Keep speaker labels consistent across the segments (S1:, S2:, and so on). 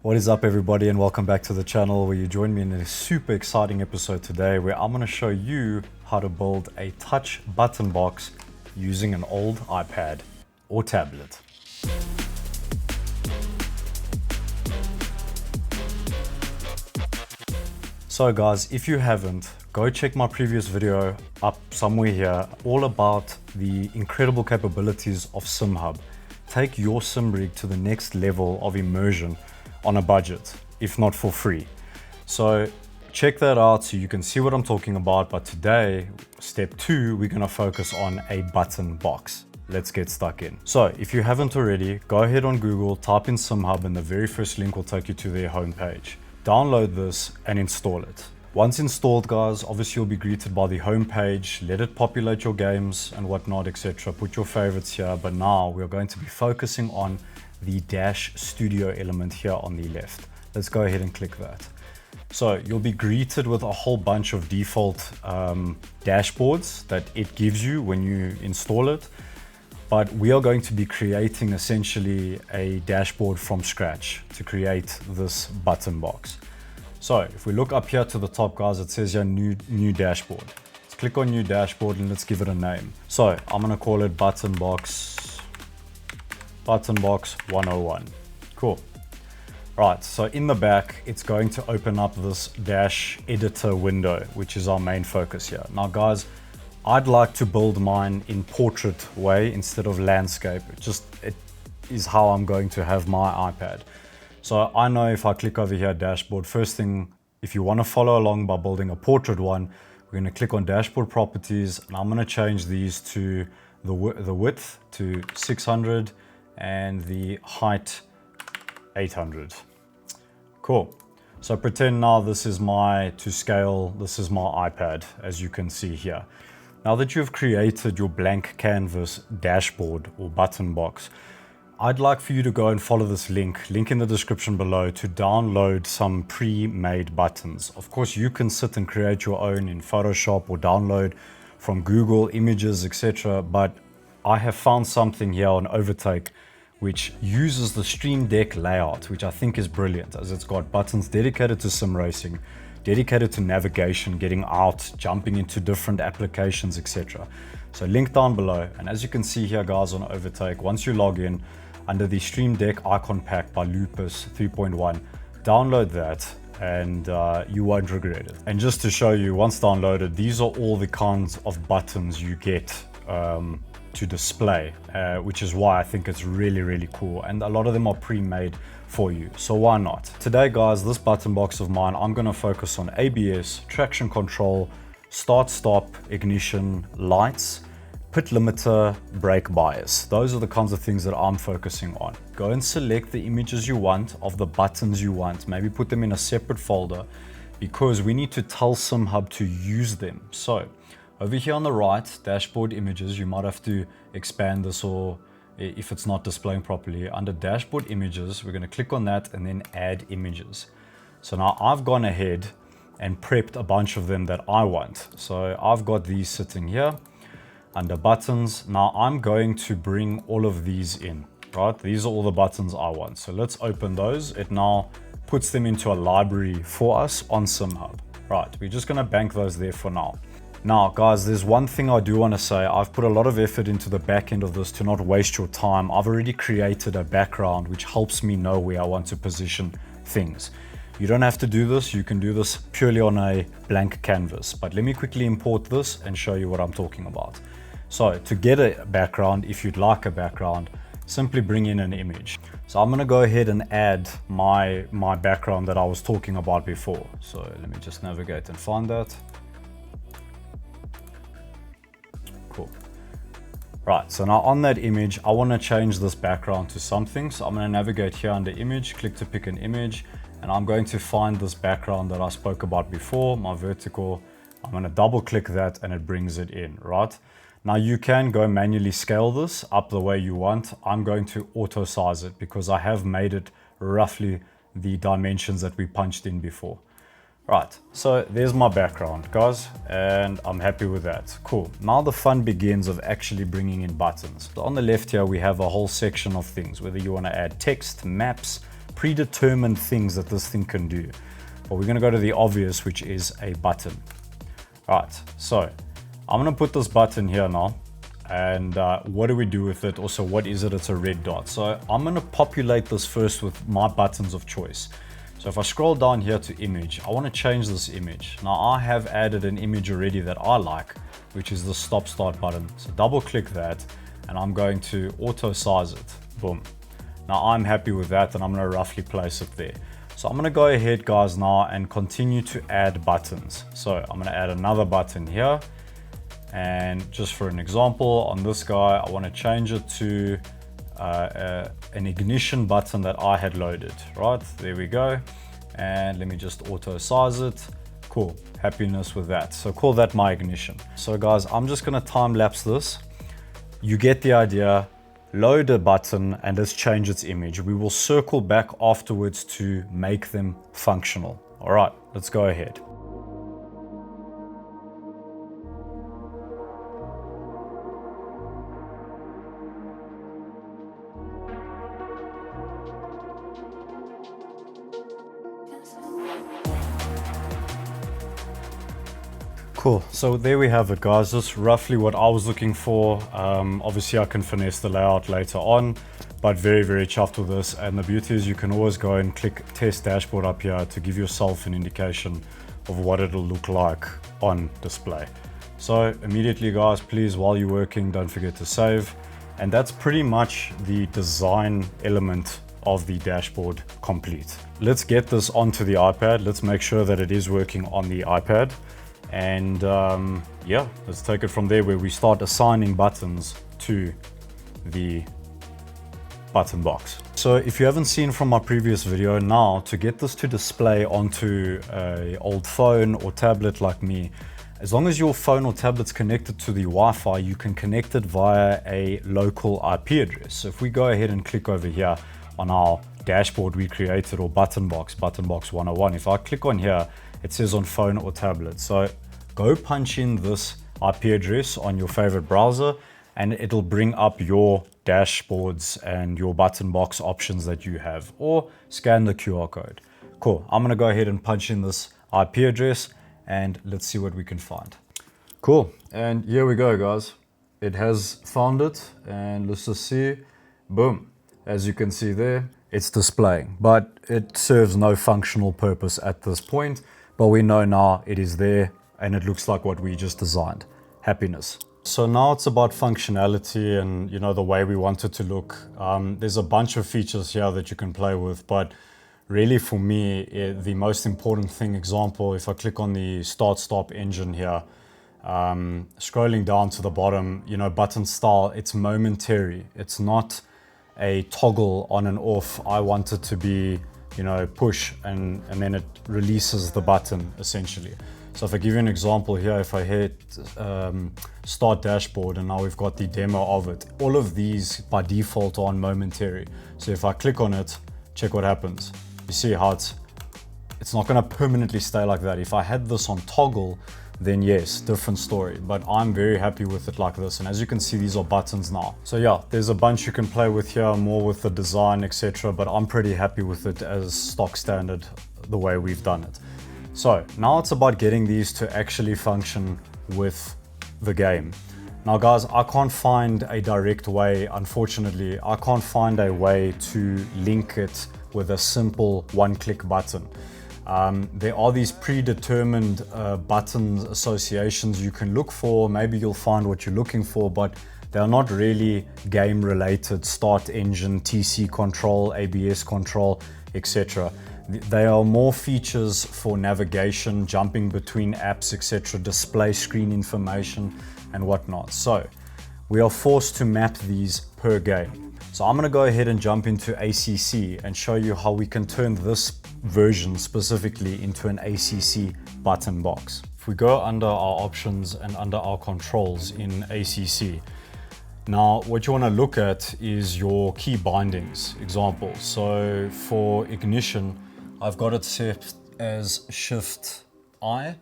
S1: What is up, everybody, and welcome back to the channel where you join me in a super exciting episode today where I'm going to show you how to build a touch button box using an old iPad or tablet. So guys, if you haven't, go check my previous video up somewhere here all about the incredible capabilities of SimHub. Take your sim rig to the next level of immersion on a budget, if not for free. So check that out so you can see what I'm talking about. But today, step 2, we're gonna focus on a button box. Let's get stuck in. So if you haven't already, go ahead on Google, type in SimHub, and the very first link will take you to their homepage. Download this and install it. Once installed, guys, obviously you'll be greeted by the homepage. Let it populate your games and whatnot, etc. Put your favorites here. But now we're going to be focusing on the Dash Studio element here on the left. Let's go ahead and click that. So you'll be greeted with a whole bunch of default dashboards that it gives you when you install it. But we are going to be creating essentially a dashboard from scratch to create this button box. So if we look up here to the top, guys, it says here new dashboard. Let's click on new dashboard and let's give it a name. So I'm gonna call it button box 101. Cool. Right, so in the back, it's going to open up this Dash editor window, which is our main focus here. Now guys, I'd like to build mine in portrait way instead of landscape. It is how I'm going to have my iPad. So I know if I click over here, dashboard, first thing, if you want to follow along by building a portrait one, we're going to click on dashboard properties, and I'm going to change these to the width to 600 and the height 800. Cool. So pretend now this is to scale, this is my iPad, as you can see here. Now that you've created your blank canvas dashboard or button box, I'd like for you to go and follow this link in the description below to download some pre-made buttons. Of course, you can sit and create your own in Photoshop or download from Google Images, etc. But I have found something here on Overtake which uses the Stream Deck layout, which I think is brilliant, as it's got buttons dedicated to sim racing, dedicated to navigation, getting out, jumping into different applications, etc. So link down below. And as you can see here, guys, on Overtake, once you log in, under the Stream Deck icon pack by Lupus 3.1, download that and you won't regret it. And just to show you, once downloaded, these are all the kinds of buttons you get to display, which is why I think it's really, really cool. And a lot of them are pre-made for you, so why not? Today, guys, this button box of mine, I'm gonna focus on ABS, traction control, start, stop, ignition, lights, pit limiter, brake bias. Those are the kinds of things that I'm focusing on. Go and select the images you want of the buttons you want. Maybe put them in a separate folder because we need to tell SimHub to use them. So over here on the right, dashboard images, you might have to expand this, or if it's not displaying properly, under dashboard images, we're going to click on that and then add images. So now I've gone ahead and prepped a bunch of them that I want. So I've got these sitting here under buttons. Now I'm going to bring all of these in, right? These are all the buttons I want. So let's open those. It now puts them into a library for us on SimHub. Right, we're just gonna bank those there for now. Now guys, there's one thing I do want to say. I've put a lot of effort into the back end of this to not waste your time. I've already created a background which helps me know where I want to position things. You don't have to do this. You can do this purely on a blank canvas. But let me quickly import this and show you what I'm talking about. So to get a background, if you'd like a background, simply bring in an image. So I'm gonna go ahead and add my background that I was talking about before. So let me just navigate and find that. Cool. Right, so now on that image, I wanna change this background to something. So I'm gonna navigate here under image, click to pick an image, and I'm going to find this background that I spoke about before, my vertical. I'm gonna double click that and it brings it in, right? Now you can go manually scale this up the way you want. I'm going to auto size it because I have made it roughly the dimensions that we punched in before. Right, so there's my background, guys, and I'm happy with that. Cool. Now the fun begins of actually bringing in buttons. So on the left here, we have a whole section of things, whether you want to add text, maps, predetermined things that this thing can do. But we're gonna go to the obvious, which is a button. All right, so I'm gonna put this button here now. And what do we do with it? Also, what is it? It's a red dot. So I'm gonna populate this first with my buttons of choice. So if I scroll down here to image, I wanna change this image. Now I have added an image already that I like, which is the stop start button. So double click that and I'm going to auto size it, boom. Now I'm happy with that and I'm gonna roughly place it there. So I'm gonna go ahead guys now and continue to add buttons. So I'm gonna add another button here. And just for an example, on this guy, I want to change it to an ignition button that I had loaded, right? There we go. And let me just auto size it. Cool, happiness with that. So call that my ignition. So guys, I'm just going to time lapse this. You get the idea. Load a button and let's change its image. We will circle back afterwards to make them functional. All right, let's go ahead. Cool, so there we have it guys, just roughly what I was looking for. Obviously I can finesse the layout later on, but very chuffed with this. And the beauty is you can always go and click test dashboard up here to give yourself an indication of what it'll look like on display. So immediately guys, please while you're working, don't forget to save. And that's pretty much the design element of the dashboard complete. Let's get this onto the iPad. Let's make sure that it is working on the iPad. And yeah, let's take it from there where we start assigning buttons to the button box. So if you haven't seen from my previous video, now to get this to display onto an old phone or tablet like me, as long as your phone or tablet's connected to the Wi-Fi, you can connect it via a local IP address. So if we go ahead and click over here on our dashboard we created, or button box 101, if I click on here, it says on phone or tablet. So go punch in this IP address on your favorite browser and it'll bring up your dashboards and your button box options that you have, or scan the QR code. Cool, I'm gonna go ahead and punch in this IP address and let's see what we can find. Cool, and here we go guys. It has found it and let's just see, boom. As you can see there, it's displaying, but it serves no functional purpose at this point. But we know now it is there and it looks like what we just designed. Happiness. So now it's about functionality and the way we want it to look. There's a bunch of features here that you can play with, but really for me, the most important thing, example, if I click on the start stop engine here, scrolling down to the bottom, button style, it's momentary. It's not a toggle on and off. I want it to be push and then it releases the button essentially. So if I give you an example here, if I hit start dashboard and now we've got the demo of it, all of these by default are on momentary. So if I click on it, check what happens. You see how it's not going to permanently stay like that. If I had this on toggle, then yes, different story. But I'm very happy with it like this. And as you can see, these are buttons now. So yeah, there's a bunch you can play with here, more with the design, etc. But I'm pretty happy with it as stock standard, the way we've done it. So now it's about getting these to actually function with the game. Now guys, I can't find a direct way, unfortunately. I can't find a way to link it with a simple one-click button. There are these predetermined button associations you can look for. Maybe you'll find what you're looking for, but they're not really game related. Start engine, TC control, ABS control, etc. They are more features for navigation, jumping between apps, etc., display screen information and whatnot. So we are forced to map these per game. So I'm going to go ahead and jump into ACC and show you how we can turn this version specifically into an ACC button box. If we go under our options and under our controls in ACC, now what you want to look at is your key bindings. Example, so for ignition, I've got it set as Shift I.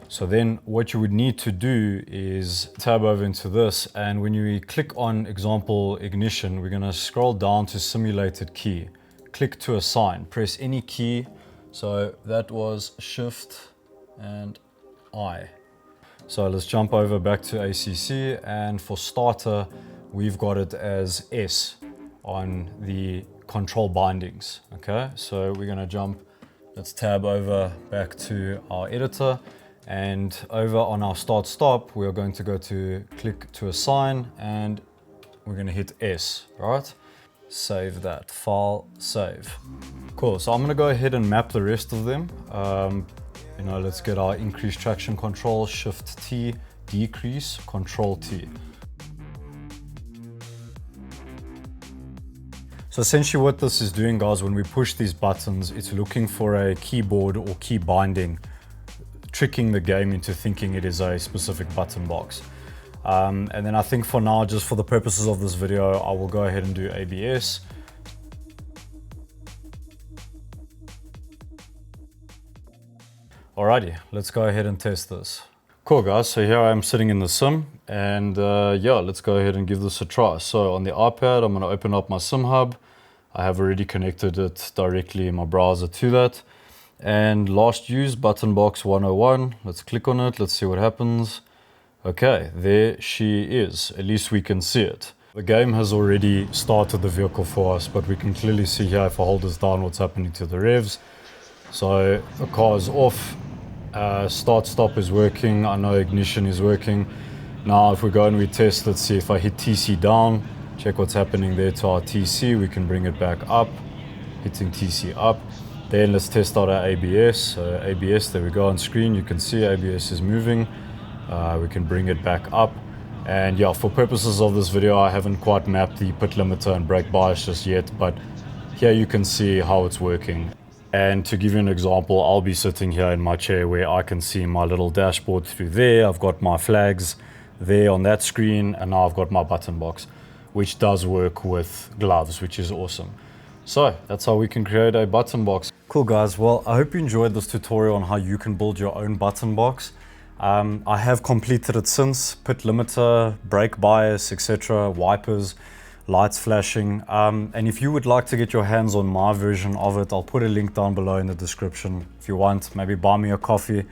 S1: So then what you would need to do is tab over into this, and when you click on example ignition, we're going to scroll down to simulated key. click to assign. Press any key. So that was Shift and I. So let's jump over back to ACC, and for starter, we've got it as S on the control bindings. Okay, so we're gonna jump, let's tab over back to our editor, and over on our start stop, we're going to go to click to assign, and we're gonna hit S, right? Save that, file, save. Cool, so I'm gonna go ahead and map the rest of them. You know, let's get our increase traction control, Shift T, decrease, Control T. So essentially what this is doing, guys, when we push these buttons, it's looking for a keyboard or key binding, tricking the game into thinking it is a specific button box. And then I think for now, just for the purposes of this video, I will go ahead and do ABS. Alrighty, let's go ahead and test this. Cool, guys, so here I am sitting in the sim, and yeah, let's go ahead and give this a try. So on the iPad, I'm gonna open up my SimHub. I have already connected it directly in my browser to that. And last used, button box 101. Let's click on it, let's see what happens. Okay, there she is, at least we can see it. The game has already started the vehicle for us, but we can clearly see here, if I hold this down, what's happening to the revs. So the car is off. Start stop is working. I know ignition is working. Now if we go and we test, let's see if I hit TC down, check what's happening there to our TC. We can bring it back up, hitting TC up. Then let's test out our ABS. ABS, there we go on screen. You can see ABS is moving. We can bring it back up. And yeah, for purposes of this video, I haven't quite mapped the pit limiter and brake bias just yet, but here you can see how it's working. And to give you an example, I'll be sitting here in my chair where I can see my little dashboard through there. I've got my flags there on that screen, and now I've got my button box, which does work with gloves, which is awesome. So that's how we can create a button box. Cool, guys. Well, I hope you enjoyed this tutorial on how you can build your own button box. I have completed it since, pit limiter, brake bias, etc., wipers, lights flashing, and if you would like to get your hands on my version of it, I'll put a link down below in the description. If you want, maybe buy me a coffee.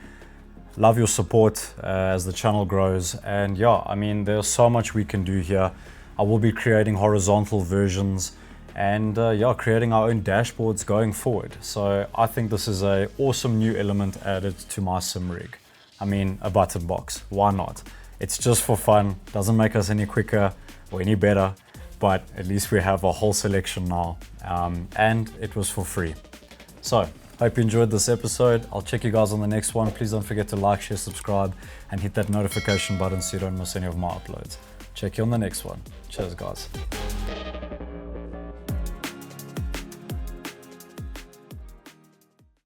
S1: Love your support as the channel grows, and yeah, I mean, there's so much we can do here. I will be creating horizontal versions and yeah, creating our own dashboards going forward. So I think this is an awesome new element added to my sim rig. I mean, a button box, why not? It's just for fun, doesn't make us any quicker or any better, but at least we have a whole selection now, and it was for free. So, hope you enjoyed this episode. I'll check you guys on the next one. Please don't forget to like, share, subscribe, and hit that notification button so you don't miss any of my uploads. Check you on the next one. Cheers, guys.